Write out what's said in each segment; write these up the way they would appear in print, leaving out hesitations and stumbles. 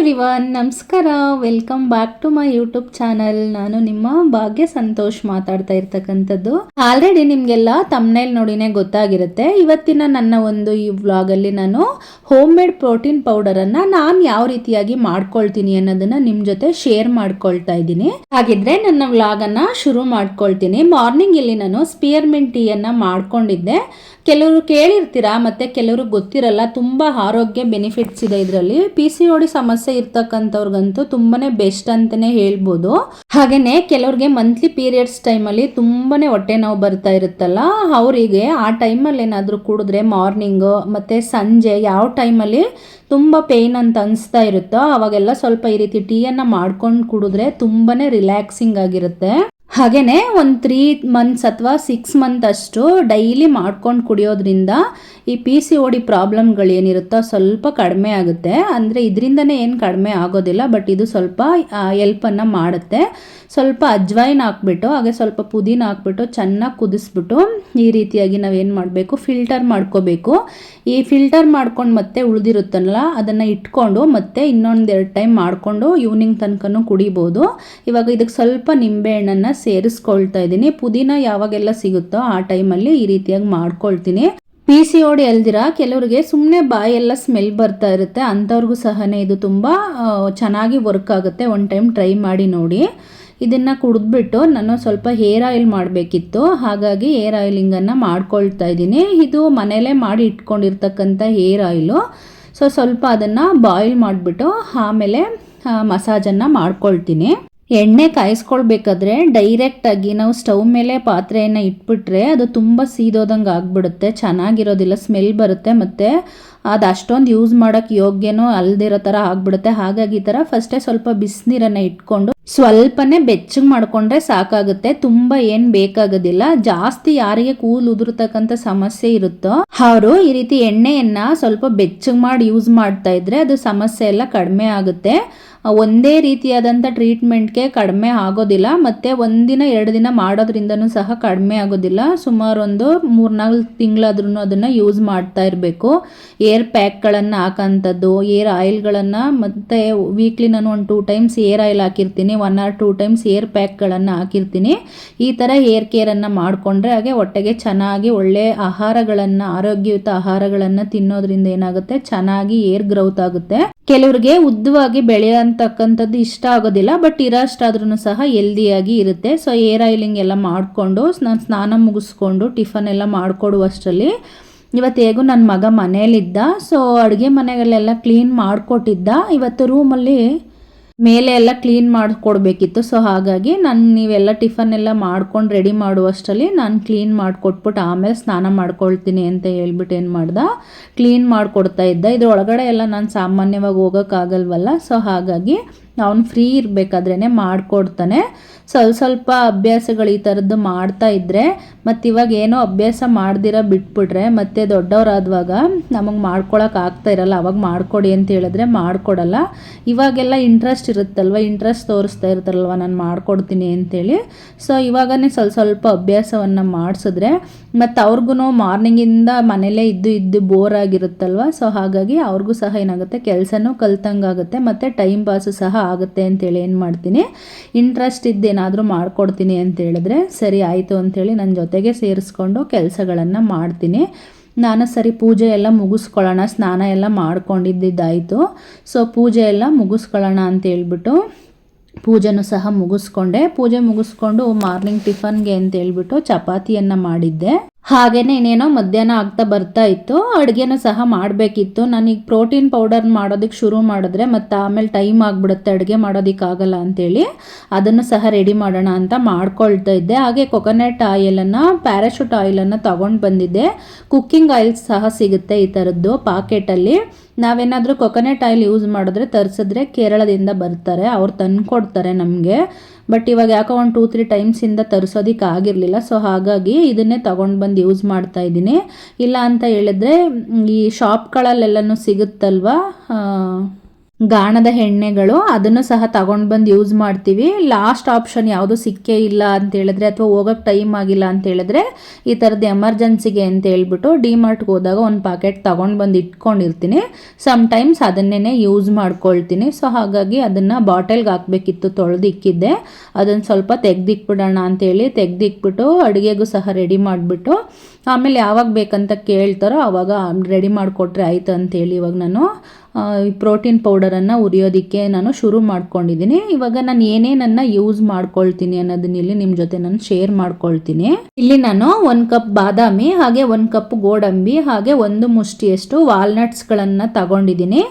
Everyone, ನಮಸ್ಕಾರ. Welcome back to my YouTube channel. ನಾನು ನಿಮ್ಮ ಭಾಗ್ಯ ಸಂತೋಷ್ ಮಾತಾಡ್ತಾ ಇರ್ತಕ್ಕಂಥದ್ದು. ಆಲ್ರೆಡಿ ನಿಮಗೆಲ್ಲ ತಮ್ನೇಲ್ ನೋಡಿನೇ ಗೊತ್ತಾಗಿರುತ್ತೆ. ಇವತ್ತಿನ ನನ್ನ ಒಂದು ಈ ವ್ಲಾಗಲ್ಲಿ ನಾನು ಹೋಮ್ ಮೇಡ್ ಪ್ರೋಟೀನ್ ಪೌಡರನ್ನು ನಾನು ಯಾವ ರೀತಿಯಾಗಿ ಮಾಡ್ಕೊಳ್ತೀನಿ ಅನ್ನೋದನ್ನ ನಿಮ್ಮ ಜೊತೆ ಶೇರ್ ಮಾಡ್ಕೊಳ್ತಾ ಇದ್ದೀನಿ. ಹಾಗಿದ್ರೆ ನನ್ನ ವ್ಲಾಗನ್ನು ಶುರು ಮಾಡ್ಕೊಳ್ತೀನಿ. ಮಾರ್ನಿಂಗ್ ಇಲ್ಲಿ ನಾನು ಸ್ಪಿಯರ್ಮಿಂಟ್ ಟೀಯನ್ನು ಮಾಡ್ಕೊಂಡಿದ್ದೆ. ಕೆಲವರು ಕೇಳಿರ್ತೀರಾ, ಮತ್ತೆ ಕೆಲವರು ಗೊತ್ತಿರಲ್ಲ. ತುಂಬ ಆರೋಗ್ಯ ಬೆನಿಫಿಟ್ಸ್ ಇದೆ ಇದರಲ್ಲಿ. PCOD ಸಮಸ್ಯೆ ಇರ್ತಕ್ಕಂಥವ್ರಿಗಂತೂ ತುಂಬಾನೇ ಬೆಸ್ಟ್ ಅಂತಾನೆ ಹೇಳ್ಬೋದು. ಹಾಗೇನೆ ಕೆಲವ್ರಿಗೆ ಮಂತ್ಲಿ ಪೀರಿಯಡ್ಸ್ ಟೈಮಲ್ಲಿ ತುಂಬಾನೇ ಹೊಟ್ಟೆ ನೋವು ಬರ್ತಾ ಇರುತ್ತಲ್ಲ, ಅವರಿಗೆ ಆ ಟೈಮಲ್ಲಿ ಏನಾದರೂ ಕುಡಿದ್ರೆ ಮಾರ್ನಿಂಗು ಮತ್ತು ಸಂಜೆ ಯಾವ ಟೈಮಲ್ಲಿ ತುಂಬ ಪೇಯ್ನ್ ಅಂತ ಅನಿಸ್ತಾ ಇರುತ್ತೋ ಅವಾಗೆಲ್ಲ ಸ್ವಲ್ಪ ಈ ರೀತಿ ಟೀಯನ್ನು ಮಾಡ್ಕೊಂಡು ಕುಡಿದ್ರೆ ತುಂಬಾನೇ ರಿಲ್ಯಾಕ್ಸಿಂಗ್ ಆಗಿರುತ್ತೆ. ಹಾಗೆಯೇ ಒಂದು 3 months ಅಥವಾ 6 months ಅಷ್ಟು ಡೈಲಿ ಮಾಡ್ಕೊಂಡು ಕುಡಿಯೋದ್ರಿಂದ ಈ PCOD ಪ್ರಾಬ್ಲಮ್ಗಳೇನಿರುತ್ತೋ ಸ್ವಲ್ಪ ಕಡಿಮೆ ಆಗುತ್ತೆ. ಅಂದರೆ ಇದರಿಂದನೇ ಏನು ಕಡಿಮೆ ಆಗೋದಿಲ್ಲ, ಬಟ್ ಇದು ಸ್ವಲ್ಪ ಹೆಲ್ಪನ್ನು ಮಾಡುತ್ತೆ. ಸ್ವಲ್ಪ ಅಜ್ವೈನ್ ಹಾಕ್ಬಿಟ್ಟು ಹಾಗೆ ಸ್ವಲ್ಪ ಪುದೀನ ಹಾಕ್ಬಿಟ್ಟು ಚೆನ್ನಾಗಿ ಕುದಿಸ್ಬಿಟ್ಟು ಈ ರೀತಿಯಾಗಿ ನಾವೇನು ಮಾಡಬೇಕು, ಫಿಲ್ಟರ್ ಮಾಡ್ಕೋಬೇಕು. ಈ ಫಿಲ್ಟರ್ ಮಾಡ್ಕೊಂಡು ಮತ್ತೆ ಉಳಿದಿರುತ್ತಲ್ಲ ಅದನ್ನು ಇಟ್ಕೊಂಡು ಮತ್ತೆ ಇನ್ನೊಂದು 2 ಟೈಮ್ ಮಾಡಿಕೊಂಡು ಈವ್ನಿಂಗ್ ತನಕನೂ ಕುಡಿಬೋದು. ಇವಾಗ ಇದಕ್ಕೆ ಸ್ವಲ್ಪ ನಿಂಬೆಹಣ್ಣನ್ನು ಸೇರಿಸ್ಕೊಳ್ತಾ ಇದ್ದೀನಿ. ಪುದೀನ ಯಾವಾಗೆಲ್ಲ ಸಿಗುತ್ತೋ ಆ ಟೈಮಲ್ಲಿ ಈ ರೀತಿಯಾಗಿ ಮಾಡ್ಕೊಳ್ತೀನಿ. PCOD ಅಲ್ದಿರ ಕೆಲವರಿಗೆ ಸುಮ್ಮನೆ ಬಾಯೆಲ್ಲ ಸ್ಮೆಲ್ ಬರ್ತಾ ಇರುತ್ತೆ, ಅಂಥವ್ರಿಗೂ ಸಹನೇ ಇದು ತುಂಬ ಚೆನ್ನಾಗಿ ವರ್ಕ್ ಆಗುತ್ತೆ. ಒಂದು ಟೈಮ್ ಟ್ರೈ ಮಾಡಿ ನೋಡಿ. ಇದನ್ನು ಕುಡಿದ್ಬಿಟ್ಟು ನಾನು ಸ್ವಲ್ಪ ಹೇರ್ ಆಯಿಲ್ ಮಾಡಬೇಕಿತ್ತು, ಹಾಗಾಗಿ ಹೇರ್ ಆಯಿಲಿಂಗನ್ನು ಮಾಡ್ಕೊಳ್ತಾ ಇದ್ದೀನಿ. ಇದು ಮನೆಯಲ್ಲೇ ಮಾಡಿ ಇಟ್ಕೊಂಡಿರ್ತಕ್ಕಂಥ ಹೇರ್ ಆಯಿಲು. ಸ್ವಲ್ಪ ಅದನ್ನು ಬಾಯ್ಲ್ ಮಾಡಿಬಿಟ್ಟು ಆಮೇಲೆ ಮಸಾಜನ್ನು ಮಾಡ್ಕೊಳ್ತೀನಿ. ಎಣ್ಣೆ ಕಾಯಿಸ್ಕೊಳ್ಬೇಕಾದ್ರೆ ಡೈರೆಕ್ಟಾಗಿ ನಾವು ಸ್ಟವ್ ಮೇಲೆ ಪಾತ್ರೆಯನ್ನು ಇಟ್ಬಿಟ್ರೆ ಅದು ತುಂಬ ಸೀದೋದಂಗೆ ಆಗಿಬಿಡುತ್ತೆ, ಚೆನ್ನಾಗಿರೋದಿಲ್ಲ, ಸ್ಮೆಲ್ ಬರುತ್ತೆ, ಮತ್ತು ಅದು ಅಷ್ಟೊಂದು ಯೂಸ್ ಮಾಡೋಕ್ಕೆ ಯೋಗ್ಯನೂ ಅಲ್ದಿರೋ ಥರ ಆಗಿಬಿಡುತ್ತೆ. ಹಾಗಾಗಿ ಈ ಥರ ಫಸ್ಟೇ ಸ್ವಲ್ಪ ಬಿಸಿನೀರನ್ನು ಇಟ್ಕೊಂಡು ಸ್ವಲ್ಪನೇ ಬೆಚ್ಚಗೆ ಮಾಡಿಕೊಂಡ್ರೆ ಸಾಕಾಗುತ್ತೆ. ತುಂಬ ಏನು ಬೇಕಾಗೋದಿಲ್ಲ. ಜಾಸ್ತಿ ಯಾರಿಗೆ ಕೂದಲು ಉದುರ್ತಕ್ಕಂಥ ಸಮಸ್ಯೆ ಇರುತ್ತೋ ಅವರು ಈ ರೀತಿ ಎಣ್ಣೆಯನ್ನು ಸ್ವಲ್ಪ ಬೆಚ್ಚಗೆ ಮಾಡಿ ಯೂಸ್ ಮಾಡ್ತಾ ಇದ್ರೆ ಅದು ಸಮಸ್ಯೆ ಎಲ್ಲ ಕಡಿಮೆ ಆಗುತ್ತೆ. ಒಂದೇ ರೀತಿಯಾದಂಥ ಟ್ರೀಟ್ಮೆಂಟ್ಗೆ ಕಡಿಮೆ ಆಗೋದಿಲ್ಲ, ಮತ್ತು 1 ದಿನ 2 ದಿನ ಮಾಡೋದ್ರಿಂದನೂ ಸಹ ಕಡಿಮೆ ಆಗೋದಿಲ್ಲ. ಸುಮಾರು ಒಂದು 3-4 ತಿಂಗಳಾದ್ರೂ ಅದನ್ನು ಯೂಸ್ ಮಾಡ್ತಾ ಇರಬೇಕು. ಏರ್ ಪ್ಯಾಕ್ಗಳನ್ನು ಹಾಕೋಂಥದ್ದು, ಏರ್ ಆಯಿಲ್ಗಳನ್ನು, ಮತ್ತು ವೀಕ್ಲಿ ನಾನು 1-2 ಟೈಮ್ಸ್ ಏರ್ ಆಯಿಲ್ ಹಾಕಿರ್ತೀನಿ, 1 or 2 ಟೈಮ್ಸ್ ಏರ್ ಪ್ಯಾಕ್ಗಳನ್ನು ಹಾಕಿರ್ತೀನಿ. ಈ ಥರ ಹೇರ್ ಕೇರನ್ನು ಮಾಡಿಕೊಂಡ್ರೆ ಹಾಗೆ ಹೊಟ್ಟೆಗೆ ಚೆನ್ನಾಗಿ ಒಳ್ಳೆ ಆಹಾರಗಳನ್ನು, ಆರೋಗ್ಯಯುತ ಆಹಾರಗಳನ್ನು ತಿನ್ನೋದ್ರಿಂದ ಏನಾಗುತ್ತೆ, ಚೆನ್ನಾಗಿ ಏರ್ ಗ್ರೌತ್ ಆಗುತ್ತೆ. ಕೆಲವ್ರಿಗೆ ಉದ್ದವಾಗಿ ಬೆಳೆಯಂತಕ್ಕಂಥದ್ದು ಇಷ್ಟ ಆಗೋದಿಲ್ಲ, ಬಟ್ ಇರೋಷ್ಟಾದ್ರೂ ಸಹ ಹೆಲ್ದಿಯಾಗಿ ಇರುತ್ತೆ. ಏರ್ ಆಯಿಲಿಂಗ್ ಎಲ್ಲ ಮಾಡಿಕೊಂಡು ನಾನು ಸ್ನಾನ ಮುಗಿಸ್ಕೊಂಡು ಟಿಫನ್ ಎಲ್ಲ ಮಾಡಿಕೊಡುವಷ್ಟರಲ್ಲಿ ಇವತ್ತು ಹೇಗೂ ನನ್ನ ಮಗ ಮನೇಲಿದ್ದ. ಅಡುಗೆ ಮನೆಗಳೆಲ್ಲ ಕ್ಲೀನ್ ಮಾಡಿಕೊಟ್ಟಿದ್ದ. ಇವತ್ತು ರೂಮಲ್ಲಿ ಮೇಲೆ ಎಲ್ಲ ಕ್ಲೀನ್ ಮಾಡಿಕೊಡ್ಬೇಕಿತ್ತು. ಹಾಗಾಗಿ ನೀವೆಲ್ಲ ಟಿಫನ್ ಎಲ್ಲ ಮಾಡ್ಕೊಂಡು ರೆಡಿ ಮಾಡುವಷ್ಟರಲ್ಲಿ ನಾನು ಕ್ಲೀನ್ ಮಾಡಿಕೊಟ್ಬಿಟ್ಟು ಆಮೇಲೆ ಸ್ನಾನ ಮಾಡ್ಕೊಳ್ತೀನಿ ಅಂತ ಹೇಳ್ಬಿಟ್ಟು ಏನು ಮಾಡ್ದೆ, ಕ್ಲೀನ್ ಮಾಡಿಕೊಡ್ತಾ ಇದ್ದ. ಇದ್ರ ಒಳಗಡೆ ಎಲ್ಲ ನಾನು ಸಾಮಾನ್ಯವಾಗಿ ಹೋಗೋಕ್ಕಾಗಲ್ವಲ್ಲ, ಹಾಗಾಗಿ ಅವನು ಫ್ರೀ ಇರಬೇಕಾದ್ರೇ ಮಾಡಿಕೊಡ್ತಾನೆ. ಸ್ವಲ್ಪ ಅಭ್ಯಾಸಗಳು ಈ ಥರದ್ದು ಮಾಡ್ತಾ ಇದ್ದರೆ, ಮತ್ತು ಇವಾಗ ಏನೋ ಅಭ್ಯಾಸ ಮಾಡ್ದಿರ ಬಿಟ್ಬಿಟ್ರೆ ಮತ್ತೆ ದೊಡ್ಡವರಾದವಾಗ ನಮಗೆ ಮಾಡ್ಕೊಳಕ್ಕೆ ಆಗ್ತಾ ಇರಲ್ಲ. ಅವಾಗ ಮಾಡಿಕೊಡಿ ಅಂತ ಹೇಳಿದ್ರೆ ಮಾಡಿಕೊಡಲ್ಲ. ಇವಾಗೆಲ್ಲ ಇಂಟ್ರೆಸ್ಟ್ ಇರುತ್ತಲ್ವ, ಇಂಟ್ರೆಸ್ಟ್ ತೋರಿಸ್ತಾ ಇರ್ತಾರಲ್ವ ನಾನು ಮಾಡಿಕೊಡ್ತೀನಿ ಅಂತೇಳಿ. ಇವಾಗನೇ ಸ್ವಲ್ಪ ಅಭ್ಯಾಸವನ್ನು ಮಾಡಿಸಿದ್ರೆ, ಮತ್ತು ಅವ್ರಿಗೂ ಮಾರ್ನಿಂಗಿಂದ ಮನೇಲೇ ಇದ್ದು ಬೋರ್ ಆಗಿರುತ್ತಲ್ವ. ಹಾಗಾಗಿ ಅವ್ರಿಗೂ ಸಹ ಏನಾಗುತ್ತೆ, ಕೆಲಸನೂ ಕಲ್ತಂಗಾಗುತ್ತೆ, ಮತ್ತು ಟೈಮ್ ಪಾಸು ಸಹ ಆಗುತ್ತೆ ಅಂತೇಳಿ ಏನು ಮಾಡ್ತೀನಿ, ಇಂಟ್ರೆಸ್ಟ್ ಇದ್ದೇನಾದರೂ ಮಾಡ್ಕೊಡ್ತೀನಿ ಅಂತ ಹೇಳಿದ್ರೆ ಸರಿ ಆಯಿತು ಅಂಥೇಳಿ ನನ್ನ ಜೊತೆಗೆ ಸೇರಿಸ್ಕೊಂಡು ಕೆಲಸಗಳನ್ನು ಮಾಡ್ತೀನಿ. ನಾನು ಸರಿ ಪೂಜೆ ಎಲ್ಲ ಮುಗಿಸ್ಕೊಳ್ಳೋಣ, ಸ್ನಾನ ಎಲ್ಲ ಮಾಡ್ಕೊಂಡಿದ್ದಾಯಿತು. ಪೂಜೆ ಎಲ್ಲ ಮುಗಿಸ್ಕೊಳ್ಳೋಣ ಅಂತ ಹೇಳ್ಬಿಟ್ಟು ಪೂಜೆನೂ ಸಹ ಮುಗಿಸ್ಕೊಂಡೆ. ಪೂಜೆ ಮುಗಿಸ್ಕೊಂಡು ಮಾರ್ನಿಂಗ್ ಟಿಫನ್ಗೆ ಅಂತ ಹೇಳ್ಬಿಟ್ಟು ಚಪಾತಿಯನ್ನು ಮಾಡಿದ್ದೆ. ಹಾಗೇನೆ ಇನ್ನೇನೋ ಮಧ್ಯಾಹ್ನ ಆಗ್ತಾ ಬರ್ತಾ ಇತ್ತು, ಅಡುಗೆನೂ ಸಹ ಮಾಡಬೇಕಿತ್ತು. ನಾನೀಗ ಪ್ರೋಟೀನ್ ಪೌಡರ್ ಮಾಡೋದಕ್ಕೆ ಶುರು ಮಾಡಿದ್ರೆ ಮತ್ತು ಆಮೇಲೆ ಟೈಮ್ ಆಗಿಬಿಡುತ್ತೆ, ಅಡುಗೆ ಮಾಡೋದಕ್ಕಾಗಲ್ಲ ಅಂಥೇಳಿ ಅದನ್ನು ಸಹ ರೆಡಿ ಮಾಡೋಣ ಅಂತ ಮಾಡ್ಕೊಳ್ತಾ ಇದ್ದೆ. ಹಾಗೆ ಕೊಕೊನಟ್ ಆಯಿಲನ್ನು, ಪ್ಯಾರಾಶೂಟ್ ಆಯಿಲನ್ನು ತೊಗೊಂಡು ಬಂದಿದ್ದೆ. ಕುಕ್ಕಿಂಗ್ ಆಯಿಲ್ ಸಹ ಸಿಗುತ್ತೆ ಈ ಥರದ್ದು ಪಾಕೆಟಲ್ಲಿ. ನಾವೇನಾದರೂ ಕೊಕೊನಟ್ ಆಯಿಲ್ ಯೂಸ್ ಮಾಡಿದ್ರೆ ತರಿಸಿದ್ರೆ ಕೇರಳದಿಂದ ಬರ್ತಾರೆ, ಅವ್ರು ತಂದು ಕೊಡ್ತಾರೆ ನಮಗೆ. ಬಟ್ ಇವಾಗ ಯಾಕೋ ಒಂದು 2-3 ಟೈಮ್ಸಿಂದ ತರಿಸೋದಕ್ಕೆ ಆಗಿರಲಿಲ್ಲ. ಹಾಗಾಗಿ ಇದನ್ನೇ ತೊಗೊಂಡು ಬಂದು ಯೂಸ್ ಮಾಡ್ತಾ ಇದ್ದೀನಿ. ಇಲ್ಲ ಅಂತ ಹೇಳಿದ್ರೆ ಈ ಶಾಪ್ಗಳಲ್ಲೆಲ್ಲನೂ ಸಿಗುತ್ತಲ್ವ ಗಾಣದ ಎಣ್ಣೆಗಳು, ಅದನ್ನು ಸಹ ತಗೊಂಡು ಬಂದು ಯೂಸ್ ಮಾಡ್ತೀವಿ. ಲಾಸ್ಟ್ ಆಪ್ಷನ್ ಯಾವುದು ಸಿಕ್ಕೇ ಇಲ್ಲ ಅಂತ ಹೇಳಿದ್ರೆ ಅಥವಾ ಹೋಗೋಕ್ಕೆ ಟೈಮ್ ಆಗಿಲ್ಲ ಅಂತ ಹೇಳಿದ್ರೆ ಈ ಥರದ್ದು ಎಮರ್ಜೆನ್ಸಿಗೆ ಅಂತ ಹೇಳ್ಬಿಟ್ಟು ಡಿಮಾರ್ಟ್ಗೆ ಹೋದಾಗ ಒಂದು ಪ್ಯಾಕೆಟ್ ತಗೊಂಡು ಬಂದು ಇಟ್ಕೊಂಡಿರ್ತೀನಿ. ಸಮ್ಟೈಮ್ಸ್ ಅದನ್ನೇ ಯೂಸ್ ಮಾಡ್ಕೊಳ್ತೀನಿ. ಸೊ ಹಾಗಾಗಿ ಅದನ್ನು ಬಾಟಲ್ಗೆ ಹಾಕಬೇಕಿತ್ತು, ತೊಳೆದಿಕ್ಕಿದ್ದೆ. ಅದನ್ನು ಸ್ವಲ್ಪ ತೆಗ್ದಿಕ್ಬಿಡೋಣ ಅಂತೇಳಿ ತೆಗ್ದಿಕ್ಬಿಟ್ಟು ಅಡುಗೆಗೂ ಸಹ ರೆಡಿ ಮಾಡಿಬಿಟ್ಟು ಆಮೇಲೆ ಯಾವಾಗ ಬೇಕಂತ ಕೇಳ್ತಾರೋ ಆವಾಗ ರೆಡಿ ಮಾಡಿಕೊಟ್ರೆ ಆಯಿತು ಅಂತೇಳಿ ಇವಾಗ ನಾನು ಪ್ರೋಟೀನ್ ಪೌಡರನ್ನು ಉರಿಯೋದಕ್ಕೆ ನಾನು ಶುರು ಮಾಡ್ಕೊಂಡಿದ್ದೀನಿ. ಇವಾಗ ನಾನು ಏನೇನನ್ನು ಯೂಸ್ ಮಾಡ್ಕೊಳ್ತೀನಿ ಅನ್ನೋದನ್ನ ಇಲ್ಲಿ ನಿಮ್ಮ ಜೊತೆ ನಾನು ಶೇರ್ ಮಾಡ್ಕೊಳ್ತೀನಿ. ಇಲ್ಲಿ ನಾನು 1 ಕಪ್ ಬಾದಾಮಿ, ಹಾಗೆ 1 ಕಪ್ ಗೋಡಂಬಿ, ಹಾಗೆ 1 ಮುಷ್ಟಿಯಷ್ಟು ವಾಲ್ನಟ್ಸ್ಗಳನ್ನು ತಗೊಂಡಿದ್ದೀನಿ.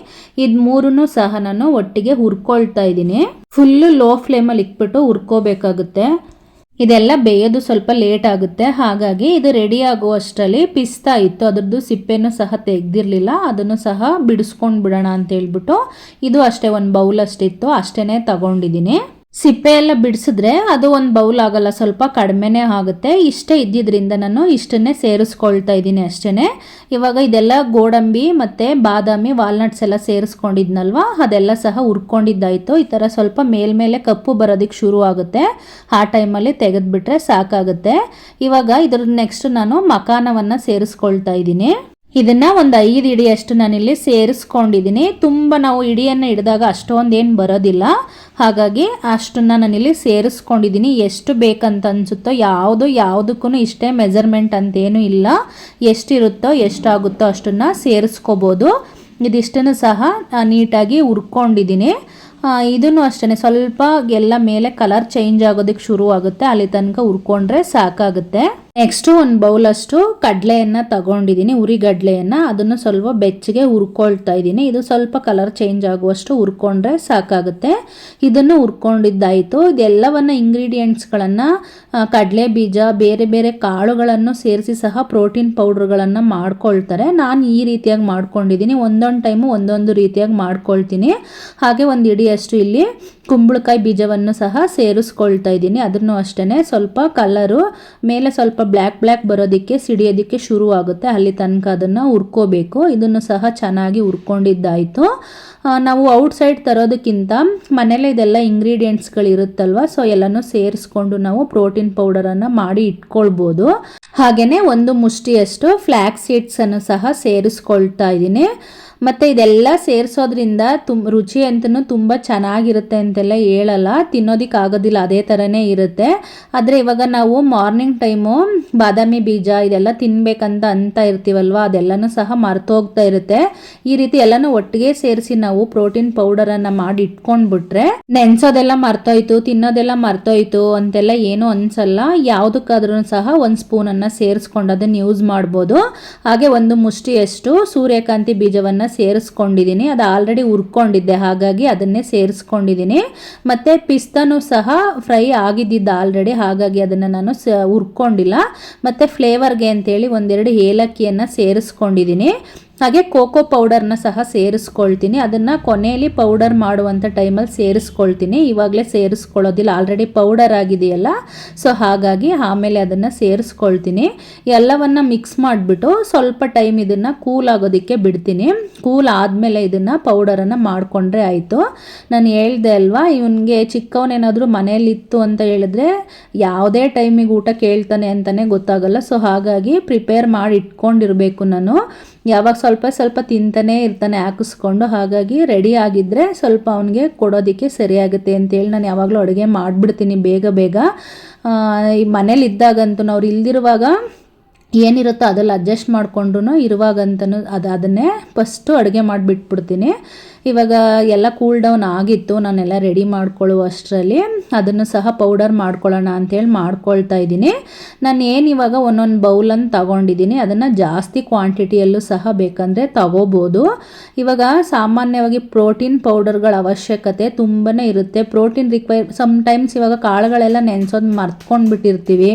ಇದು ಮೂರನ್ನು ಸಹ ನಾನು ಒಟ್ಟಿಗೆ ಹುರ್ಕೊಳ್ತಾ ಇದ್ದೀನಿ. ಫುಲ್ಲು ಲೋ ಫ್ಲೇಮಲ್ಲಿ ಇಟ್ಬಿಟ್ಟು ಹುರ್ಕೋಬೇಕಾಗುತ್ತೆ. ಇದೆಲ್ಲ ಬೇಯೋದು ಸ್ವಲ್ಪ ಲೇಟ್ ಆಗುತ್ತೆ. ಹಾಗಾಗಿ ಇದು ರೆಡಿ ಆಗುವಷ್ಟರಲ್ಲಿ ಪಿಸ್ತಾ ಇತ್ತು, ಅದ್ರದ್ದು ಸಿಪ್ಪೆನೂ ಸಹ ತೆಗ್ದಿರಲಿಲ್ಲ, ಅದನ್ನು ಸಹ ಬಿಡಿಸ್ಕೊಂಡು ಬಿಡೋಣ ಅಂತ ಹೇಳ್ಬಿಟ್ಟು ಇದು ಅಷ್ಟೇ 1 ಬೌಲ್ ಅಷ್ಟಿತ್ತು, ಅಷ್ಟೇ ತಗೊಂಡಿದ್ದೀನಿ. ಸಿಪ್ಪೆ ಎಲ್ಲ ಬಿಡಿಸಿದ್ರೆ ಅದು ಒಂದು ಬೌಲ್ ಆಗಲ್ಲ, ಸ್ವಲ್ಪ ಕಡಿಮೆನೇ ಆಗುತ್ತೆ. ಇಷ್ಟೇ ಇದ್ದಿದ್ದರಿಂದ ನಾನು ಇಷ್ಟನ್ನೇ ಸೇರಿಸ್ಕೊಳ್ತಾ ಇದ್ದೀನಿ ಅಷ್ಟೇ. ಇವಾಗ ಇದೆಲ್ಲ ಗೋಡಂಬಿ ಮತ್ತು ಬಾದಾಮಿ ವಾಲ್ನಟ್ಸ್ ಎಲ್ಲ ಸೇರಿಸ್ಕೊಂಡಿದ್ನಲ್ವ, ಅದೆಲ್ಲ ಸಹ ಹುರ್ಕೊಂಡಿದ್ದಾಯಿತು. ಈ ಥರ ಸ್ವಲ್ಪ ಮೇಲ್ಮೇಲೆ ಕಪ್ಪು ಬರೋದಕ್ಕೆ ಶುರು ಆಗುತ್ತೆ. ಆ ಟೈಮಲ್ಲಿ ತೆಗೆದುಬಿಟ್ರೆ ಸಾಕಾಗುತ್ತೆ. ಇವಾಗ ಇದ್ರ ನೆಕ್ಸ್ಟ್ ನಾನು ಮಖಾನವನ್ನು ಸೇರಿಸ್ಕೊಳ್ತಾ ಇದ್ದೀನಿ. ಇದನ್ನು ಒಂದು 5 ಇಡಿಯಷ್ಟು ನಾನಿಲ್ಲಿ ಸೇರಿಸ್ಕೊಂಡಿದ್ದೀನಿ. ತುಂಬ ನಾವು ಇಡಿಯನ್ನು ಹಿಡಿದಾಗ ಅಷ್ಟೊಂದೇನು ಬರೋದಿಲ್ಲ, ಹಾಗಾಗಿ ಅಷ್ಟನ್ನು ನಾನಿಲ್ಲಿ ಸೇರಿಸ್ಕೊಂಡಿದ್ದೀನಿ. ಎಷ್ಟು ಬೇಕಂತ ಅನಿಸುತ್ತೋ, ಯಾವುದಕ್ಕೂ ಇಷ್ಟೇ ಮೆಜರ್ಮೆಂಟ್ ಅಂತೇನೂ ಇಲ್ಲ, ಎಷ್ಟಿರುತ್ತೋ ಎಷ್ಟಾಗುತ್ತೋ ಅಷ್ಟನ್ನು ಸೇರಿಸ್ಕೋಬೋದು. ಇದಿಷ್ಟನ್ನು ಸಹ ನೀಟಾಗಿ ಹುರ್ಕೊಂಡಿದ್ದೀನಿ. ಇದನ್ನು ಅಷ್ಟೇ ಸ್ವಲ್ಪ ಎಲ್ಲ ಮೇಲೆ ಕಲರ್ ಚೇಂಜ್ ಆಗೋದಕ್ಕೆ ಶುರು ಆಗುತ್ತೆ, ಅಲ್ಲಿ ತನಕ ಹುರ್ಕೊಂಡ್ರೆ ಸಾಕಾಗುತ್ತೆ. ನೆಕ್ಸ್ಟು 1 ಬೌಲಷ್ಟು ಕಡಲೆಯನ್ನು ತಗೊಂಡಿದ್ದೀನಿ, ಉರಿಗಡಲೆಯನ್ನು. ಅದನ್ನು ಸ್ವಲ್ಪ ಬೆಚ್ಚಗೆ ಹುರ್ಕೊಳ್ತಾ ಇದ್ದೀನಿ. ಇದು ಸ್ವಲ್ಪ ಕಲರ್ ಚೇಂಜ್ ಆಗುವಷ್ಟು ಹುರ್ಕೊಂಡ್ರೆ ಸಾಕಾಗುತ್ತೆ. ಇದನ್ನು ಹುರ್ಕೊಂಡಿದ್ದಾಯಿತು. ಇದೆಲ್ಲವನ್ನು ಇಂಗ್ರೀಡಿಯೆಂಟ್ಸ್ಗಳನ್ನು ಕಡಲೆ ಬೀಜ, ಬೇರೆ ಬೇರೆ ಕಾಳುಗಳನ್ನು ಸೇರಿಸಿ ಸಹ ಪ್ರೋಟೀನ್ ಪೌಡ್ರ್ಗಳನ್ನು ಮಾಡ್ಕೊಳ್ತಾರೆ. ನಾನು ಈ ರೀತಿಯಾಗಿ ಮಾಡ್ಕೊಂಡಿದ್ದೀನಿ. ಒಂದೊಂದು ಟೈಮು ಒಂದೊಂದು ರೀತಿಯಾಗಿ ಮಾಡ್ಕೊಳ್ತೀನಿ. ಹಾಗೆ 1 ಇಡಿಯಷ್ಟು ಇಲ್ಲಿ ಕುಂಬಳಕಾಯಿ ಬೀಜವನ್ನು ಸಹ ಸೇರಿಸ್ಕೊಳ್ತಾ ಇದ್ದೀನಿ. ಅದನ್ನು ಅಷ್ಟೇ ಸ್ವಲ್ಪ ಕಲರು ಮೇಲೆ ಸ್ವಲ್ಪ ಬ್ಲ್ಯಾಕ್ ಬರೋದಕ್ಕೆ ಸಿಡಿಯೋದಕ್ಕೆ ಶುರು ಆಗುತ್ತೆ, ಅಲ್ಲಿ ತನಕ ಅದನ್ನು ಹುರ್ಕೋಬೇಕು. ಇದನ್ನು ಸಹ ಚೆನ್ನಾಗಿ ಹುರ್ಕೊಂಡಿದ್ದಾಯಿತು. ನಾವು ಔಟ್ಸೈಡ್ ತರೋದಕ್ಕಿಂತ ಮನೇಲೆ ಇದೆಲ್ಲ ಇಂಗ್ರೀಡಿಯೆಂಟ್ಸ್ಗಳಿರುತ್ತಲ್ವ, ಸೊ ಎಲ್ಲನೂ ಸೇರಿಸ್ಕೊಂಡು ನಾವು ಪ್ರೋಟೀನ್ ಪೌಡರನ್ನು ಮಾಡಿ ಇಟ್ಕೊಳ್ಬೋದು. ಹಾಗೆಯೇ 1 ಮುಷ್ಟಿಯಷ್ಟು ಫ್ಲ್ಯಾಕ್ಸ್ ಸೀಡ್ಸನ್ನು ಸಹ ಸೇರಿಸ್ಕೊಳ್ತಾ ಇದ್ದೀನಿ. ಮತ್ತು ಇದೆಲ್ಲ ಸೇರಿಸೋದ್ರಿಂದ ರುಚಿ ಅಂತೂ ತುಂಬ ಚೆನ್ನಾಗಿರುತ್ತೆ ಅಂತೆಲ್ಲ ಹೇಳಲ್ಲ, ತಿನ್ನೋದಕ್ಕಾಗೋದಿಲ್ಲ, ಅದೇ ಥರನೇ ಇರುತ್ತೆ. ಆದರೆ ಇವಾಗ ನಾವು ಮಾರ್ನಿಂಗ್ ಟೈಮು ಬಾದಾಮಿ ಬೀಜ ಇದೆಲ್ಲ ತಿನ್ನಬೇಕಂತ ಅಂತ ಇರ್ತೀವಲ್ವ, ಅದೆಲ್ಲನೂ ಸಹ ಮರ್ತೋಗ್ತಾ ಇರುತ್ತೆ. ಈ ರೀತಿ ಎಲ್ಲನೂ ಒಟ್ಟಿಗೆ ಸೇರಿಸಿ ನಾವು ಪ್ರೋಟೀನ್ ಪೌಡರನ್ನು ಮಾಡಿ ಇಟ್ಕೊಂಡ್ಬಿಟ್ರೆ ನೆನೆಸೋದೆಲ್ಲ ಮರ್ತೋಯ್ತು, ತಿನ್ನೋದೆಲ್ಲ ಮರ್ತೋಯ್ತು ಅಂತೆಲ್ಲ ಏನೂ ಅನಿಸಲ್ಲ. ಯಾವುದಕ್ಕಾದ್ರೂ ಸಹ 1 ಸ್ಪೂನನ್ನು ಸೇರಿಸ್ಕೊಂಡು ಅದನ್ನು ಯೂಸ್ ಮಾಡ್ಬೋದು. ಹಾಗೆ 1 ಮುಷ್ಟಿಯಷ್ಟು ಸೂರ್ಯಕಾಂತಿ ಬೀಜವನ್ನು ಸೇರಿಸ್ಕೊಂಡಿದ್ದೀನಿ. ಅದು ಆಲ್ರೆಡಿ ಹುರ್ಕೊಂಡಿದ್ದೆ, ಹಾಗಾಗಿ ಅದನ್ನೇ ಸೇರಿಸ್ಕೊಂಡಿದ್ದೀನಿ. ಮತ್ತು ಪಿಸ್ತಾನೂ ಸಹ ಫ್ರೈ ಆಗಿದ್ದಿದ್ದು ಆಲ್ರೆಡಿ, ಹಾಗಾಗಿ ಅದನ್ನು ನಾನು ಹುರ್ಕೊಂಡಿಲ್ಲ. ಮತ್ತು ಫ್ಲೇವರ್ಗೆ ಅಂತೇಳಿ 1-2 ಏಲಕ್ಕಿಯನ್ನು ಸೇರಿಸ್ಕೊಂಡಿದ್ದೀನಿ. ಹಾಗೆ ಕೋಕೋ ಪೌಡರ್ನ ಸಹ ಸೇರಿಸ್ಕೊಳ್ತೀನಿ. ಅದನ್ನು ಕೊನೆಯಲ್ಲಿ ಪೌಡರ್ ಮಾಡುವಂಥ ಟೈಮಲ್ಲಿ ಸೇರಿಸ್ಕೊಳ್ತೀನಿ, ಇವಾಗಲೇ ಸೇರಿಸ್ಕೊಳ್ಳೋದಿಲ್ಲ, ಆಲ್ರೆಡಿ ಪೌಡರ್ ಆಗಿದೆಯಲ್ಲ. ಸೊ ಹಾಗಾಗಿ ಆಮೇಲೆ ಅದನ್ನು ಸೇರಿಸ್ಕೊಳ್ತೀನಿ. ಎಲ್ಲವನ್ನು ಮಿಕ್ಸ್ ಮಾಡಿಬಿಟ್ಟು ಸ್ವಲ್ಪ ಟೈಮ್ ಇದನ್ನು ಕೂಲ್ ಆಗೋದಕ್ಕೆ ಬಿಡ್ತೀನಿ. ಕೂಲ್ ಆದಮೇಲೆ ಇದನ್ನು ಪೌಡರನ್ನು ಮಾಡಿಕೊಂಡ್ರೆ ಆಯಿತು. ನಾನು ಹೇಳ್ದೆ ಅಲ್ವಾ, ಇವನಿಗೆ ಚಿಕ್ಕವನೇನಾದರೂ ಮನೇಲಿತ್ತು ಅಂತ ಹೇಳಿದ್ರೆ ಯಾವುದೇ ಟೈಮಿಗೆ ಊಟ ಕೇಳ್ತಾನೆ ಅಂತಲೇ ಗೊತ್ತಾಗಲ್ಲ. ಸೊ ಹಾಗಾಗಿ ಪ್ರಿಪೇರ್ ಮಾಡಿ ಇಟ್ಕೊಂಡಿರಬೇಕು ನಾನು. ಯಾವಾಗ ಸ್ವಲ್ಪ ತಿಂತಾನೆ ಇರ್ತಾನೆ ಹಾಕಿಸ್ಕೊಂಡು. ಹಾಗಾಗಿ ರೆಡಿ ಆಗಿದ್ದರೆ ಸ್ವಲ್ಪ ಅವನಿಗೆ ಕೊಡೋದಕ್ಕೆ ಸರಿಯಾಗುತ್ತೆ ಅಂತೇಳಿ ನಾನು ಯಾವಾಗಲೂ ಅಡುಗೆ ಮಾಡಿಬಿಡ್ತೀನಿ ಬೇಗ. ಈ ಮನೇಲಿ ಇದ್ದಾಗಂತೂ ಅವ್ರು ಇಲ್ದಿರುವಾಗ ಏನಿರುತ್ತೋ ಅದ್ರಲ್ಲಿ ಅಡ್ಜಸ್ಟ್ ಮಾಡಿಕೊಂಡ್ರು, ಇರುವಾಗಂತೂ ಅದನ್ನೇ ಫಸ್ಟು ಅಡುಗೆ ಮಾಡಿಬಿಟ್ಬಿಡ್ತೀನಿ. ಇವಾಗ ಎಲ್ಲ ಕೂಲ್ ಡೌನ್ ಆಗಿತ್ತು, ನಾನೆಲ್ಲ ರೆಡಿ ಮಾಡ್ಕೊಳ್ಳುವ ಅಷ್ಟರಲ್ಲಿ ಅದನ್ನು ಸಹ ಪೌಡರ್ ಮಾಡ್ಕೊಳ್ಳೋಣ ಅಂಥೇಳಿ ಮಾಡ್ಕೊಳ್ತಾ ಇದ್ದೀನಿ. ನಾನು ಇವಾಗ ಒಂದೊಂದು ಬೌಲನ್ನು ತಗೊಂಡಿದ್ದೀನಿ, ಅದನ್ನು ಜಾಸ್ತಿ ಕ್ವಾಂಟಿಟಿಯಲ್ಲೂ ಸಹ ಬೇಕಂದರೆ ತಗೋಬೋದು. ಇವಾಗ ಸಾಮಾನ್ಯವಾಗಿ ಪ್ರೋಟೀನ್ ಪೌಡರ್ಗಳ ಅವಶ್ಯಕತೆ ತುಂಬಾ ಇರುತ್ತೆ. ಪ್ರೋಟೀನ್ ಸಮ್ಟೈಮ್ಸ್ ಇವಾಗ ಕಾಳುಗಳೆಲ್ಲ ನೆನೆಸೋದು ಮರ್ತ್ಕೊಂಡ್ಬಿಟ್ಟಿರ್ತೀವಿ.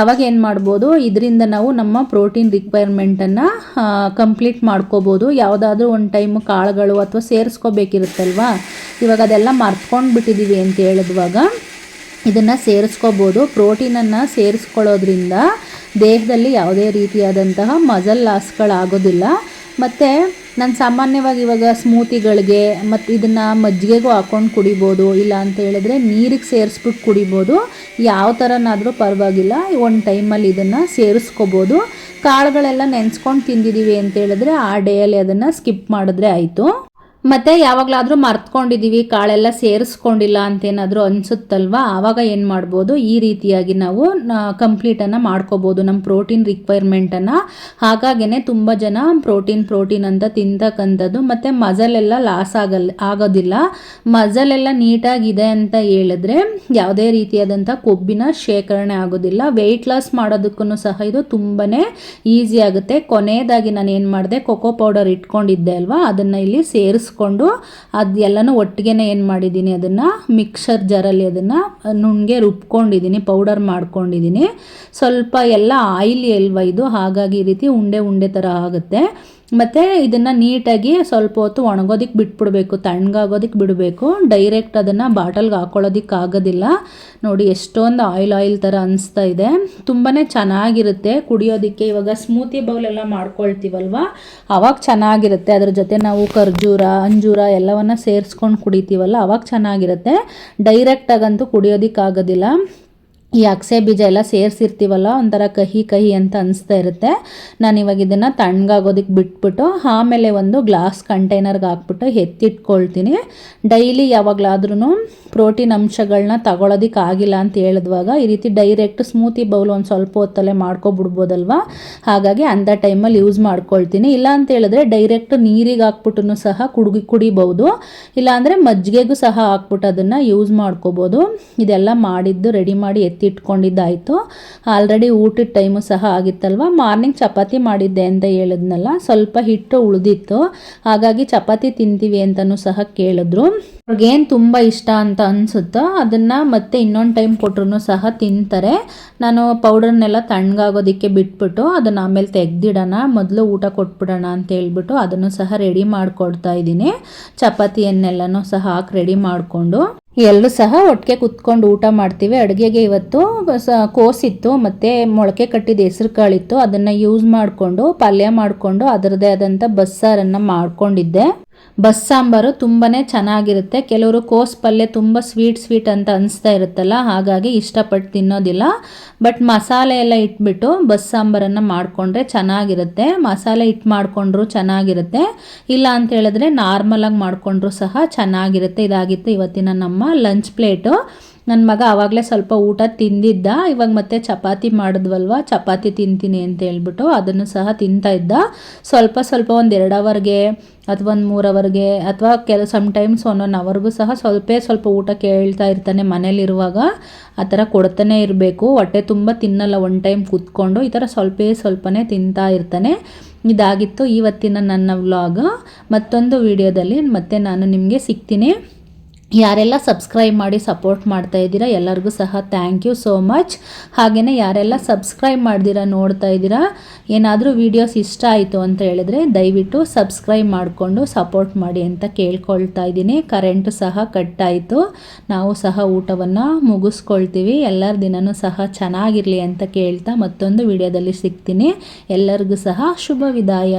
ಅವಾಗ ಏನು ಮಾಡ್ಬೋದು, ಇದರಿಂದ ನಾವು ನಮ್ಮ ಪ್ರೋಟೀನ್ ರಿಕ್ವೈರ್ಮೆಂಟನ್ನು ಕಂಪ್ಲೀಟ್ ಮಾಡ್ಕೋಬೋದು. ಯಾವುದಾದ್ರೂ ಒಂದು ಟೈಮು ಕಾಳುಗಳು ಅಥವಾ ಸೇರಿಸ್ಕೋಬೇಕಿರುತ್ತಲ್ವ, ಇವಾಗ ಅದೆಲ್ಲ ಮರ್ತ್ಕೊಂಡು ಬಿಟ್ಟಿದ್ದೀವಿ ಅಂತ ಹೇಳಿದ್ವಾಗ ಇದನ್ನು ಸೇರಿಸ್ಕೋಬೋದು. ಪ್ರೋಟೀನನ್ನು ಸೇರಿಸ್ಕೊಳ್ಳೋದ್ರಿಂದ ದೇಹದಲ್ಲಿ ಯಾವುದೇ ರೀತಿಯಾದಂತಹ ಮಸಲ್ ಲಾಸ್ಗಳಾಗೋದಿಲ್ಲ. ಮತ್ತು ನಾನು ಸಾಮಾನ್ಯವಾಗಿ ಇವಾಗ ಸ್ಮೂತಿಗಳಿಗೆ ಮತ್ತು ಇದನ್ನು ಮಜ್ಜಿಗೆಗೂ ಹಾಕ್ಕೊಂಡು ಕುಡಿಬೋದು, ಇಲ್ಲ ಅಂತ ಹೇಳಿದ್ರೆ ನೀರಿಗೆ ಸೇರಿಸ್ಬಿಟ್ಟು ಕುಡಿಬೋದು. ಯಾವ ಥರನಾದರೂ ಪರವಾಗಿಲ್ಲ, ಒಂದು ಟೈಮಲ್ಲಿ ಇದನ್ನು ಸೇರಿಸ್ಕೋಬೋದು. ಕಾಳುಗಳೆಲ್ಲ ನೆನೆಸ್ಕೊಂಡು ತಿಂದಿದ್ದೀವಿ ಅಂತ ಹೇಳಿದ್ರೆ ಆ ಡೇಯಲ್ಲಿ ಅದನ್ನು ಸ್ಕಿಪ್ ಮಾಡಿದ್ರೆ ಆಯಿತು. ಮತ್ತು ಯಾವಾಗಲಾದರೂ ಮರ್ತ್ಕೊಂಡಿದ್ದೀವಿ, ಕಾಳೆಲ್ಲ ಸೇರಿಸ್ಕೊಂಡಿಲ್ಲ ಅಂತೇನಾದರೂ ಅನಿಸುತ್ತಲ್ವ, ಆವಾಗ ಏನು ಮಾಡ್ಬೋದು, ಈ ರೀತಿಯಾಗಿ ನಾವು ಕಂಪ್ಲೀಟನ್ನು ಮಾಡ್ಕೋಬೋದು ನಮ್ಮ ಪ್ರೋಟೀನ್ ರಿಕ್ವೈರ್ಮೆಂಟನ್ನು. ಹಾಗಾಗೇ ತುಂಬ ಜನ ಪ್ರೋಟೀನ್ ಅಂತ ತಿಂತಕ್ಕಂಥದ್ದು. ಮತ್ತು ಮಜಲೆಲ್ಲ ಲಾಸ್ ಆಗೋದಿಲ್ಲ. ಮಜಲೆಲ್ಲ ನೀಟಾಗಿದೆ ಅಂತ ಹೇಳಿದ್ರೆ ಯಾವುದೇ ರೀತಿಯಾದಂಥ ಕೊಬ್ಬಿನ ಶೇಖರಣೆ ಆಗೋದಿಲ್ಲ. ವೆಯ್ಟ್ ಲಾಸ್ ಮಾಡೋದಕ್ಕೂ ಸಹ ಇದು ತುಂಬಾ ಈಸಿ ಆಗುತ್ತೆ. ಕೊನೆಯದಾಗಿ ನಾನು ಏನು ಮಾಡಿದೆ, ಕೊಕೋ ಪೌಡರ್ ಇಟ್ಕೊಂಡಿದ್ದೆ ಅಲ್ವಾ, ಅದನ್ನು ಇಲ್ಲಿ ಸೇರಿಸ್ಕೊಂಡು ಅದೆಲ್ಲನೂ ಒಟ್ಟಿಗೆ ಏನು ಮಾಡಿದ್ದೀನಿ, ಅದನ್ನು ಮಿಕ್ಸರ್ ಜಾರಲ್ಲಿ ಅದನ್ನು ನುಣ್ಣಗೆ ರುಬ್ಕೊಂಡಿದ್ದೀನಿ, ಪೌಡರ್ ಮಾಡ್ಕೊಂಡಿದ್ದೀನಿ. ಸ್ವಲ್ಪ ಎಲ್ಲ ಆಯಿಲಿ ಅಲ್ವಾ ಇದು, ಹಾಗಾಗಿ ಈ ರೀತಿ ಉಂಡೆ ಥರ ಆಗುತ್ತೆ. ಮತ್ತು ಇದನ್ನು ನೀಟಾಗಿ ಸ್ವಲ್ಪ ಹೊತ್ತು ಒಣಗೋದಕ್ಕೆ ಬಿಟ್ಬಿಡಬೇಕು, ತಣ್ಣಗಾಗೋದಕ್ಕೆ ಬಿಡಬೇಕು. ಡೈರೆಕ್ಟ್ ಅದನ್ನು ಬಾಟಲ್ಗೆ ಹಾಕ್ಕೊಳ್ಳೋದಕ್ಕೆ ಆಗೋದಿಲ್ಲ. ನೋಡಿ ಎಷ್ಟೊಂದು ಆಯಿಲ್ ಥರ ಅನಿಸ್ತಾ ಇದೆ. ತುಂಬಾ ಚೆನ್ನಾಗಿರುತ್ತೆ ಕುಡಿಯೋದಕ್ಕೆ. ಇವಾಗ ಸ್ಮೂತಿ ಬೌಲೆಲ್ಲ ಮಾಡ್ಕೊಳ್ತೀವಲ್ವ, ಅವಾಗ ಚೆನ್ನಾಗಿರುತ್ತೆ. ಅದ್ರ ಜೊತೆ ನಾವು ಖರ್ಜೂರ, ಅಂಜೂರ ಎಲ್ಲವನ್ನ ಸೇರಿಸ್ಕೊಂಡು ಕುಡಿತೀವಲ್ಲ, ಅವಾಗ ಚೆನ್ನಾಗಿರುತ್ತೆ. ಡೈರೆಕ್ಟಾಗಂತೂ ಕುಡಿಯೋದಕ್ಕಾಗೋದಿಲ್ಲ. ಈ ಅಗಸೆ ಬೀಜ ಎಲ್ಲ ಸೇರಿಸಿರ್ತೀವಲ್ಲ, ಒಂಥರ ಕಹಿ ಅಂತ ಅನಿಸ್ತಾ ಇರುತ್ತೆ. ನಾನು ಇವಾಗ ಇದನ್ನು ತಣ್ಣಗಾಗೋದಕ್ಕೆ ಬಿಟ್ಬಿಟ್ಟು ಆಮೇಲೆ ಒಂದು ಗ್ಲಾಸ್ ಕಂಟೈನರ್ಗೆ ಹಾಕ್ಬಿಟ್ಟು ಎತ್ತಿಟ್ಕೊಳ್ತೀನಿ. ಡೈಲಿ ಯಾವಾಗಲಾದ್ರೂ ಪ್ರೋಟೀನ್ ಅಂಶಗಳನ್ನ ತಗೊಳ್ಳೋದಕ್ಕೆ ಆಗಿಲ್ಲ ಅಂತ ಹೇಳಿದ್ವಾಗ ಈ ರೀತಿ ಡೈರೆಕ್ಟ್ ಸ್ಮೂತಿ ಬೌಲ್ ಒಂದು ಸ್ವಲ್ಪ ಹೊತ್ತಲ್ಲೇ ಮಾಡ್ಕೊಬಿಡ್ಬೋದಲ್ವ, ಹಾಗಾಗಿ ಅಂಥ ಟೈಮಲ್ಲಿ ಯೂಸ್ ಮಾಡ್ಕೊಳ್ತೀನಿ. ಇಲ್ಲ ಅಂತ ಹೇಳಿದ್ರೆ ಡೈರೆಕ್ಟ್ ನೀರಿಗೆ ಹಾಕ್ಬಿಟ್ಟು ಸಹ ಕುಡಿಬೋದು, ಇಲ್ಲಾಂದರೆ ಮಜ್ಜಿಗೆಗೂ ಸಹ ಹಾಕ್ಬಿಟ್ಟು ಅದನ್ನು ಯೂಸ್ ಮಾಡ್ಕೋಬೋದು. ಇದೆಲ್ಲ ಮಾಡಿದ್ದು ರೆಡಿ ಮಾಡಿ ಇಟ್ಕೊಂಡಿದ್ದಾಯಿತು. ಆಲ್ರೆಡಿ ಊಟದ ಟೈಮು ಸಹ ಆಗಿತ್ತಲ್ವ. ಮಾರ್ನಿಂಗ್ ಚಪಾತಿ ಮಾಡಿದ್ದೆ ಅಂತ ಹೇಳಿದ್ನಲ್ಲ, ಸ್ವಲ್ಪ ಹಿಟ್ಟು ಉಳಿದಿತ್ತು, ಹಾಗಾಗಿ ಚಪಾತಿ ತಿಂತೀವಿ ಅಂತಲೂ ಸಹ ಕೇಳಿದ್ರು. ಅವ್ರಿಗೇನು ತುಂಬ ಇಷ್ಟ ಅಂತ ಅನಿಸುತ್ತೋ ಅದನ್ನು ಮತ್ತೆ ಇನ್ನೊಂದು ಟೈಮ್ ಕೊಟ್ಟರು ಸಹ ತಿಂತಾರೆ. ನಾನು ಪೌಡರ್ನೆಲ್ಲ ತಣ್ಣಗಾಗೋದಕ್ಕೆ ಬಿಟ್ಬಿಟ್ಟು ಅದನ್ನು ಆಮೇಲೆ ತೆಗೆದಿಡೋಣ, ಮೊದಲು ಊಟ ಕೊಟ್ಬಿಡೋಣ ಅಂತ ಹೇಳ್ಬಿಟ್ಟು ಅದನ್ನು ಸಹ ರೆಡಿ ಮಾಡಿಕೊಡ್ತಾ ಇದ್ದೀನಿ. ಚಪಾತಿಯನ್ನೆಲ್ಲನೂ ಸಹ ಹಾಕಿ ರೆಡಿ ಮಾಡಿಕೊಂಡು ಎಲ್ಲರೂ ಸಹ ಒಟ್ಟಿಗೆ ಕುತ್ಕೊಂಡು ಊಟ ಮಾಡ್ತೀವಿ. ಅಡುಗೆಗೆ ಇವತ್ತು ಕೋಸಿತ್ತು ಮತ್ತು ಮೊಳಕೆ ಕಟ್ಟಿದ ಹೆಸರು ಕಾಳಿತ್ತು, ಅದನ್ನು ಯೂಸ್ ಮಾಡಿಕೊಂಡು ಪಲ್ಯ ಮಾಡಿಕೊಂಡು ಅದರದ್ದೇ ಆದಂಥ ಬಸ್ಸಾರನ್ನು ಮಾಡ್ಕೊಂಡಿದ್ದೆ. ಬಸ್ಸಾಂಬಾರು ತುಂಬಾ ಚೆನ್ನಾಗಿರುತ್ತೆ. ಕೆಲವರು ಕೋಸ್ ಪಲ್ಯ ತುಂಬ ಸ್ವೀಟ್ ಅಂತ ಅನಿಸ್ತಾ ಇರುತ್ತಲ್ಲ, ಹಾಗಾಗಿ ಇಷ್ಟಪಟ್ಟು ತಿನ್ನೋದಿಲ್ಲ. ಬಟ್ ಮಸಾಲೆ ಎಲ್ಲ ಇಟ್ಬಿಟ್ಟು ಬಸ್ಸಾಂಬಾರನ್ನು ಮಾಡಿಕೊಂಡ್ರೆ ಚೆನ್ನಾಗಿರುತ್ತೆ. ಮಸಾಲೆ ಇಟ್ಟು ಮಾಡಿಕೊಂಡ್ರು ಚೆನ್ನಾಗಿರುತ್ತೆ, ಇಲ್ಲ ಅಂತ ಹೇಳಿದ್ರೆ ನಾರ್ಮಲಾಗಿ ಮಾಡಿಕೊಂಡ್ರು ಸಹ ಚೆನ್ನಾಗಿರುತ್ತೆ. ಇದಾಗಿತ್ತು ಇವತ್ತಿನ ನಮ್ಮ ಲಂಚ್ ಪ್ಲೇಟು. ನನ್ನ ಮಗ ಆವಾಗಲೇ ಸ್ವಲ್ಪ ಊಟ ತಿಂದಿದ್ದ, ಇವಾಗ ಮತ್ತೆ ಚಪಾತಿ ಮಾಡಿದ್ವಲ್ವ, ಚಪಾತಿ ತಿಂತೀನಿ ಅಂತ ಹೇಳ್ಬಿಟ್ಟು ಅದನ್ನು ಸಹ ತಿಂತಾ ಇದ್ದ. ಸ್ವಲ್ಪ ಒಂದು 2 ಅವರ್ಗೆ ಅಥವಾ ಒಂದು 3 ಅವರ್ಗೆ ಅಥವಾ ಸಮ್ಟೈಮ್ಸ್ 1 ಅವರ್ಗೂ ಸಹ ಸ್ವಲ್ಪ ಊಟ ಕೇಳ್ತಾ ಇರ್ತಾನೆ. ಮನೇಲಿರುವಾಗ ಆ ಥರ ಕೊಡ್ತಾನೆ ಇರಬೇಕು. ಹೊಟ್ಟೆ ತುಂಬ ತಿನ್ನಲ್ಲ, ಒನ್ ಟೈಮ್ ಕೂತ್ಕೊಂಡು ಈ ಥರ ಸ್ವಲ್ಪನೇ ತಿಂತಾ ಇರ್ತಾನೆ. ಇದಾಗಿತ್ತು ಇವತ್ತಿನ ನನ್ನ ವ್ಲಾಗ್. ಮತ್ತೊಂದು ವಿಡಿಯೋದಲ್ಲಿ ಮತ್ತೆ ನಾನು ನಿಮಗೆ ಸಿಗ್ತೀನಿ. ಯಾರೆಲ್ಲ ಸಬ್ಸ್ಕ್ರೈಬ್ ಮಾಡಿ ಸಪೋರ್ಟ್ ಮಾಡ್ತಾ ಇದ್ದೀರಾ ಎಲ್ಲರಿಗೂ ಸಹ ಥ್ಯಾಂಕ್ ಯು ಸೋ ಮಚ್. ಹಾಗೆಯೇ ಯಾರೆಲ್ಲ ಸಬ್ಸ್ಕ್ರೈಬ್ ಮಾಡ್ದಿರಾ ನೋಡ್ತಾ ಇದ್ದೀರಾ, ಏನಾದರೂ ವೀಡಿಯೋಸ್ ಇಷ್ಟ ಆಯಿತು ಅಂತ ಹೇಳಿದ್ರೆ ದಯವಿಟ್ಟು ಸಬ್ಸ್ಕ್ರೈಬ್ ಮಾಡಿಕೊಂಡು ಸಪೋರ್ಟ್ ಮಾಡಿ ಅಂತ ಕೇಳ್ಕೊಳ್ತಾ ಇದ್ದೀನಿ. ಕರೆಂಟು ಸಹ ಕಟ್ಟಾಯಿತು, ನಾವು ಸಹ ಊಟವನ್ನು ಮುಗಿಸ್ಕೊಳ್ತೀವಿ. ಎಲ್ಲರ ದಿನವೂ ಸಹ ಚೆನ್ನಾಗಿರಲಿ ಅಂತ ಕೇಳ್ತಾ ಮತ್ತೊಂದು ವಿಡಿಯೋದಲ್ಲಿ ಸಿಗ್ತೀನಿ. ಎಲ್ಲರಿಗೂ ಸಹ ಶುಭ ವಿದಾಯ.